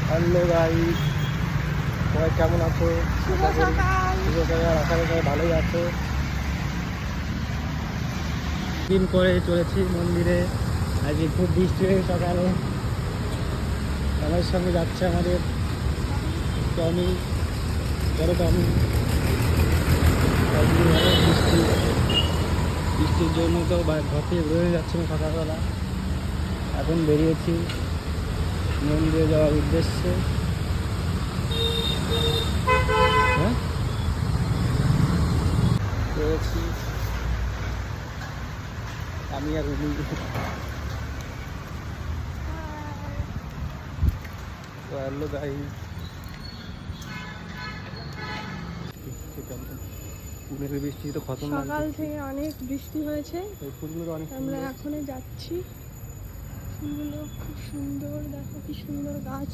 Hello guys, সবাই কেমন আছো? শুভ সকাল। আশা করি সবাই ভালোই আছো। দিন পরে চলেছি মন্দিরে। আজকে খুব বৃষ্টি হয়ে সকালে। আমার সঙ্গে যাচ্ছে আমাদের টমি, বড় টমি। বৃষ্টির জন্য তো ঘর থেকে বেরোয় যাচ্ছে না সকালবেলা। এখন বেরিয়েছি মন্দিরে যাওয়ার উদ্দেশ্যে। হ্যাঁ, পেয়েছি আমি আর উনি। তো হ্যালো গাইস, পুনের বৃষ্টি তো খতম। সকাল থেকে অনেক বৃষ্টি হয়েছে, এই ফুলগুলো অনেক আমরা সুন্দর। এখনই যাচ্ছি। ফুলগুলো খুব সুন্দর, দেখো কি সুন্দর গাছ।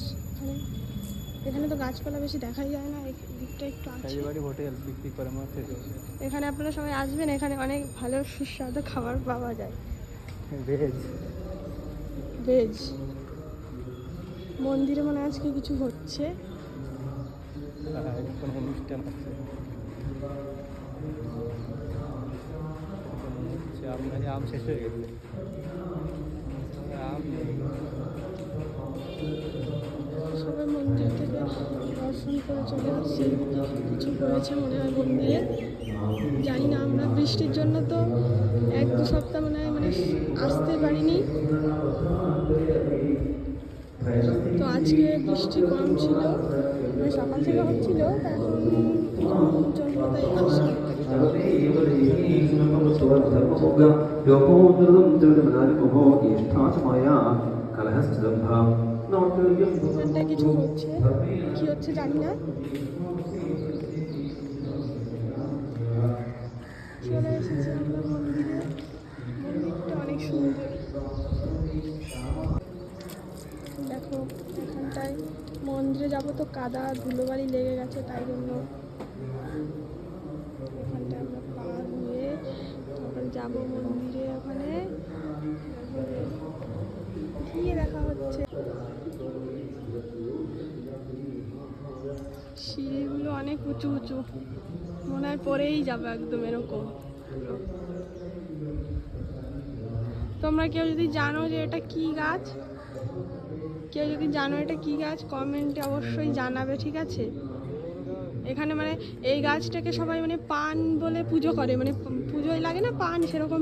এখানে তো গাছপালা বেশি দেখাই যায় না, এই দিকটা একটু আছে। বাড়ি হোটেল বিক্রি করে আমার থেকে। এখানে আপনারা সবাই আসবেন, এখানে অনেক ভালো সুস্বাদু খাবার পাওয়া যায়। Veg veg. মন্দিরে মনে হয় আজকে কিছু হচ্ছে। কোনো অনুষ্ঠান আছে। আম শেষ হয়ে গেছে, আম নেই। সবাই মন্দির থেকে দর্শন করে চলে আসছে। কিছু হয়েছে মনে হয় মন্দিরে, জানি না। আমরা বৃষ্টির জন্য তো 1-2 সপ্তাহ মনে হয় আসতে পারিনি। তো আজকে বৃষ্টি কম ছিল, সকাল থেকে হচ্ছিল, এখন কম জন্য তাই আসলাম। এখানটা কিছু হচ্ছে, কি হচ্ছে জানি না। চলে এসেছি আমরা মন্দিরে। মন্দিরটা অনেক সুন্দর। দেখো এখানটায় মন্দিরে যাবো তো কাদা ধুলোবালি লেগে গেছে, তাই জন্য এখানটায় আমরা পার হয়ে তারপরে যাবো মন্দিরে। ওখানে গিয়ে দেখা হচ্ছে। সিঁড়িগুলো অনেক উঁচু উঁচু, মনে হয় পরেই যাবে একদম এরকম। তোমরা কেউ যদি জানো যে এটা কি গাছ, কমেন্টে অবশ্যই জানাবে, ঠিক আছে? এখানে এই গাছটাকে সবাই পান বলে পুজো করে, পুজোয় লাগে না পান, সেরকম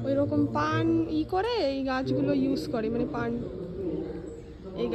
ওই রকম পান করে এই গাছগুলো ইউজ করে, পান